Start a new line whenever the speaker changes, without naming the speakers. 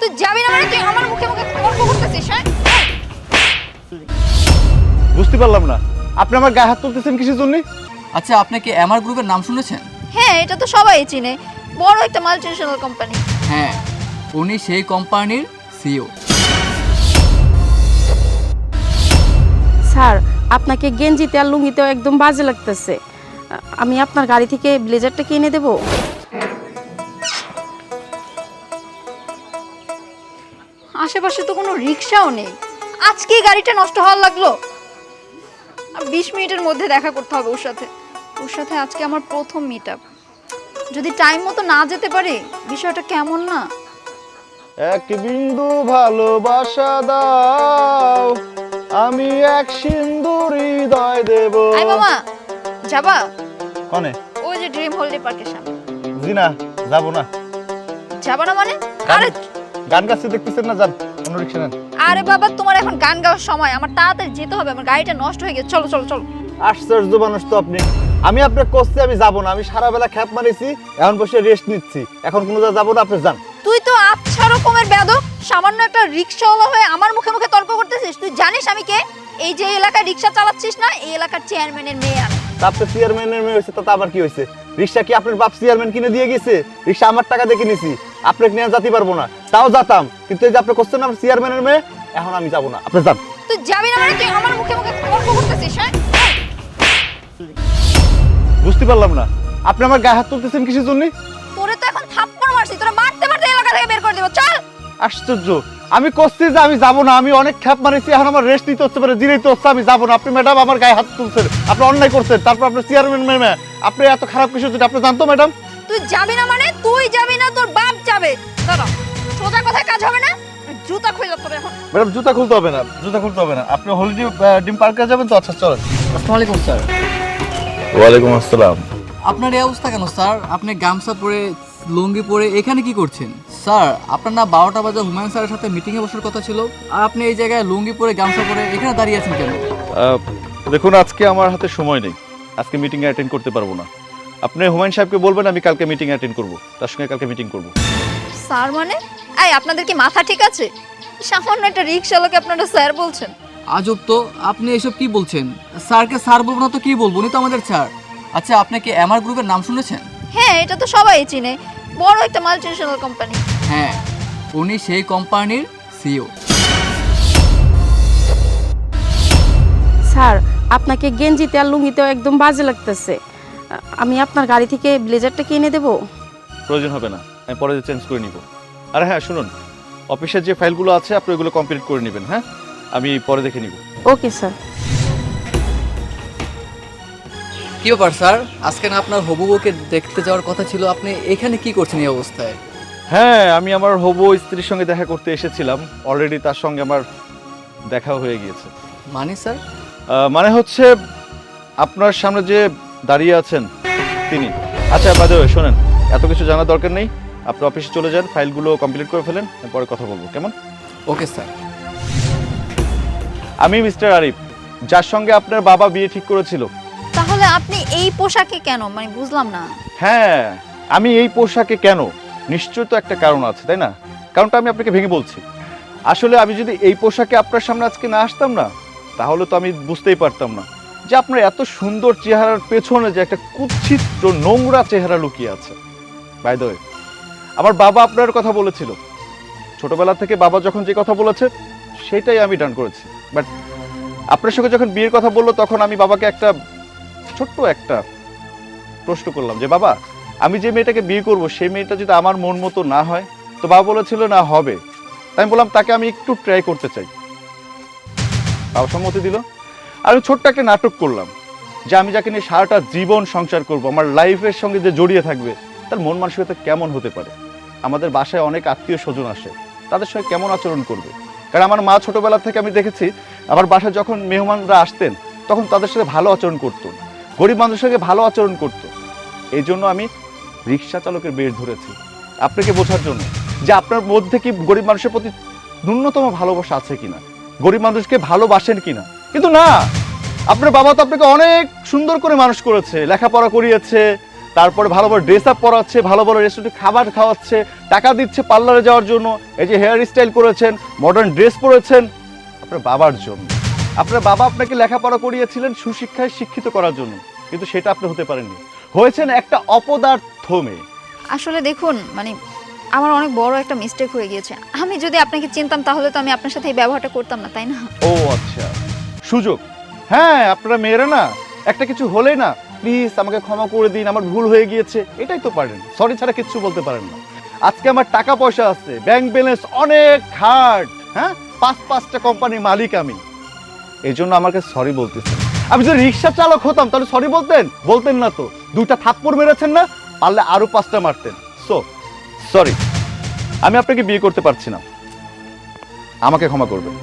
তুই যাবি না মানে তুই আমার মুখে মুখে তর্ক করতেছিস? হ্যাঁ,
বুঝতে পারলাম না, আপনি আমার গায়ে হাত তুলতেছেন কিসের জন্য?
আচ্ছা, আপনি কি এমআর গ্রুপের নাম শুনেছেন?
হ্যাঁ, এটা তো সবাই চিনে, বড় একটা মাল্টিন্যাশনাল কোম্পানি।
হ্যাঁ, উনি সেই কোম্পানির সিইও।
স্যার, আপনাকে গেঞ্জিতে আর লুঙ্গিতেও একদম বাজে লাগতেছে। আমি আপনার গাড়ি থেকে ব্লেজারটা কিনে দেব?
আশেপাশে তো কোনো রিক্সাও নেই, আজকেই গাড়িটা নষ্ট হওয়ার লাগলো। আর 20 মিনিটের মধ্যে দেখা করতে হবে ওর সাথে। ওর সাথে আজকে আমার প্রথম মিট আপ। যদি টাইম মতো না যেতে পারি, বিষয়টা কেমন না?
এক বিন্দু ভালোবাসা দাও, আমি এক সিন্দুর হৃদয় দেব।
আই মামা, যাবা?
কনে?
ওই যে ড্রিম হলিডে পার্কের সামনে।
জি না, যাবো না।
যাবা না মানে? আরে
গান গাচ্ছে দেখতেছেন না, যান অন্য রিক্সা নেন।
আরে বাবা, তোমার এখন গান গাওয়ার সময়, আমার তাড়াতাড়ি যেতে হবে, আমার গাড়িটা নষ্ট হয়ে গেছে। চলো চলো চলো।
আশ্চর্য মানুষ তো আপনি। আমি আপনার কোচে আমি যাবো না, আমি সারা বেলা খ্যাপ মারিছি, এখন বসে রেস্ট নিচ্ছি, এখন কোনো জায়গায় যাবো না, আপনি যান।
তুই তো আচ্ছা রকমের বেয়াদব, সামান্য একটা রিকশাওয়ালা হয়ে আমার মুখে মুখে তর্ক করতেছিস। তুই জানিস আমি কে? এই যে এলাকায় রিকশা চালাচ্ছিস না, এই এলাকার চেয়ারম্যানের মেয়ে আমি।
তা আপনি চেয়ারম্যানের মেয়ে হয়েছে, তাতে আবার কি হয়েছে? রিক্সা কি আপনার বাপ চেয়ারম্যান কিনে দিয়ে গেছে? রিক্সা আমার টাকা দিয়ে কিনেছি, আপনাকে নিয়ে যেতে পারবো না, তাও যেতাম, কিন্তু এই যে আপনি করছেন না চেয়ারম্যানের মেয়ে, এখন আমি যাবো না, আপনি যান।
তুই যাবি না মানে তুই আমার মুখে মুখে তর্ক করতেছিস? হ্যাঁ,
বুঝতে পারলাম না, আপনি আমার গায়ে হাত তুলতেছেন কিসের জন্য?
তোরে তো এখন থাপ্পড় মারছি, তোরা মারতে মারতে এলাকা থেকে বের করে দেব। চল।
আশ্চর্য, আমি করছি যে আমি যাবো না, আমি অনেক খ্যাপ মারিছি, এখন আমার রেস্ট নিতে হচ্ছে, জিরাইতে হচ্ছে, আমি যাবো না। আপনি ম্যাডাম আমার গায়ে হাত তুলছেন, আপনি অন্যায় করছেন, তারপর আপনি চেয়ারম্যান মেয়ে, আপনি এত খারাপ কিছু যদি আপনি জানতো ম্যাডাম।
তুই যাবি না মানে তুই যাবি না, তোর বাপ যাবে। দাঁড়া, সোজা কথায় কাজ হবে না, জুতা খুলে তোর এখন।
ম্যাডাম জুতা খুলতে হবে না, জুতা খুলতে হবে না, আপনি হলিডে ডিম পার্কে যাবেন তো? আচ্ছা চলেন।
আসসালামু আলাইকুম স্যার।
ওয়ালাইকুম আসসালাম।
আপনার এই অবস্থা কেন স্যার? আপনি গামছা পরে লুঙ্গি পরে এখানে কি করছেন? স্যার, আপনার না 12টা বাজে হুমায়ুন স্যারের সাথে মিটিংয়ে বসার কথা ছিল, আর আপনি এই জায়গায় লুঙ্গি পরে গামছা পরে এখানে দাঁড়িয়ে আছেন কেন?
দেখুন, আজকে আমার হাতে সময় নেই, আজকে মিটিং অ্যাটেন্ড করতে পারবো না। আপনি হুমায়ুন সাহেবকে বলবেন আমি কালকে মিটিং অ্যাটেন্ড করব, তার সঙ্গে কালকে মিটিং করব।
স্যার মানে? এই আপনাদের কি মাথা ঠিক আছে? সামান্য একটা রিকশাওয়ালাকে আপনারা স্যার বলছেন?
আজব তো, আপনি এসব কি বলছেন? স্যারকে স্যার বলবো না তো কি বলবো? উনি তো আমাদের স্যার। আচ্ছা, আপনি কি এমআর গ্রুপের নাম শুনেছেন?
হ্যাঁ, এটা তো সবাই চিনে, বড় একটা মাল্টিন্যাশনাল কোম্পানি।
হ্যাঁ, উনি সেই কোম্পানির সিইও।
স্যার, আপনাকে গেঞ্জিতে আর লুঙ্গিতেও একদম বাজে লাগতেছে। আমি আপনার গাড়ি থেকে ব্লেজারটা কিনে দেব?
প্রয়োজন হবে না, আমি পরে চেঞ্জ করে নিব। আর হ্যাঁ শুনুন, অফিসের যে ফাইলগুলো আছে আপনি ওইগুলো কমপ্লিট করে নেবেন। হ্যাঁ, আমি পরে দেখে নিব।
Okay sir.
কি ব্যাপার স্যার, আজকে না আপনার হবু বউকে দেখতে যাওয়ার কথা ছিল, আপনি এখানে কি করছেন এই অবস্থায়?
হ্যাঁ, আমি আমার হবু স্ত্রীর সঙ্গে দেখা করতে এসেছিলাম, অলরেডি তার সঙ্গে আমার দেখা হয়ে গিয়েছে।
মানে স্যার?
মানে হচ্ছে আপনার সামনে যে দাঁড়িয়ে আছেন তিনি। আচ্ছা বাই দ্য ওয়ে, শোনেন, এত কিছু জানার দরকার নেই, আপনি অফিসে চলে যান, ফাইলগুলো কমপ্লিট করে ফেলেন, পরে কথা বলবো, কেমন?
Okay sir.
আমি মিস্টার আরিফ, যার সঙ্গে আপনার বাবা বিয়ে ঠিক করেছিল।
তাহলে আপনি এই পোশাকে কেন, মানে বুঝলাম না।
হ্যাঁ, আমি এই পোশাকে কেন, নিশ্চয় তো একটা কারণ আছে, তাই না? কারণটা আমি আপনাকে ভেঙে বলছি। আসলে আমি যদি এই পোশাকে আপনার সামনে আজকে না আসতাম না, তাহলে তো আমি বুঝতেই পারতাম না যে আপনার এত সুন্দর চেহারার পেছনে যে একটা কুৎসিত নোংরা চেহারা লুকিয়ে আছে। বাই দ্য ওয়ে, আমার বাবা আপনার কথা বলেছিল, ছোটবেলা থেকে বাবা যখন যে কথা বলেছে সেটাই আমি ডান করেছি। বাট আপনার সঙ্গে যখন বিয়ের কথা বললো, তখন আমি বাবাকে ছোট্ট একটা প্রশ্ন করলাম যে বাবা, আমি যে মেয়েটাকে বিয়ে করব সেই মেয়েটা যদি আমার মন মতো না হয়, তো বাবা বলেছিল না হবে। তাই আমি বললাম তাকে আমি একটু ট্রাই করতে চাই। বাবা সম্মতি দিল। আর আমি ছোট্ট একটা নাটক করলাম যে আমি যাকে নিয়ে সারাটা জীবন সংসার করব, আমার লাইফের সঙ্গে যে জড়িয়ে থাকবে, তার মন মানসিকতা কেমন হতে পারে, আমাদের বাসায় অনেক আত্মীয় স্বজন আসে, তাদের সঙ্গে কেমন আচরণ করবে। কারণ আমার মা ছোটবেলা থেকে আমি দেখেছি, আমার বাসায় যখন মেহমানরা আসতেন তখন তাদের সাথে ভালো আচরণ করতো, গরিব মানুষের সঙ্গে ভালো আচরণ করতো। এই জন্য আমি রিক্সা চালকের বেশ ধরেছি আপনাকে বোঝার জন্য যে আপনার মধ্যে কি গরিব মানুষের প্রতি ন্যূনতম ভালোবাসা আছে কিনা, গরিব মানুষকে ভালোবাসেন কিনা। কিন্তু না, আপনার বাবা তো আপনাকে অনেক সুন্দর করে মানুষ করেছে, লেখাপড়া করিয়েছে, তারপরে ভালো ভালো ড্রেস আপ পরাচ্ছে, ভালো ভালো রেস্টুরেন্টে খাবার খাওয়াচ্ছে, টাকা দিচ্ছে পার্লারে যাওয়ার জন্য, এই যে হেয়ার স্টাইল করেছেন, মডার্ন ড্রেস পরেছেন আপনার বাবার জন্য। আপনার বাবা আপনাকে লেখাপড়া করিয়েছিলেন সুশিক্ষায় শিক্ষিত করার জন্য, কিন্তু সেটা আপনি হতে পারেননি, হয়েছেন একটা অপদার্থ মেয়ে।
আসলে দেখুন মানে আমার অনেক বড় একটা মিস্টেক হয়ে গিয়েছে। আমি যদি আপনাকে চিনতাম তাহলে তো আমি আপনার সাথে এই ব্যবহারটা করতাম না, তাই না?
ও আচ্ছা, সুযোগ। হ্যাঁ, আপনারা মেয়েরা না একটা কিছু হলে না প্লিজ আমাকে ক্ষমা করে দিন, আমার ভুল হয়ে গিয়েছে, এটাই তো পারেন, সরি ছাড়া কিচ্ছু বলতে পারেন না। আজকে আমার টাকা পয়সা আছে, ব্যাংক ব্যালেন্স অনেক হার্ড, হ্যাঁ, 5-5টা কোম্পানির মালিক আমি, এই জন্য আমার কাছে সরি বলতেছেন। আমি যদি রিক্সা চালক হতাম তাহলে সরি বলতেন না তো, 2টা থাপ্পড় মেরেছেন না, পারলে আরো 5টা মারতেন। সো সরি, আমি আপনাকে বিয়ে করতে পারছি না, আমাকে ক্ষমা করবেন।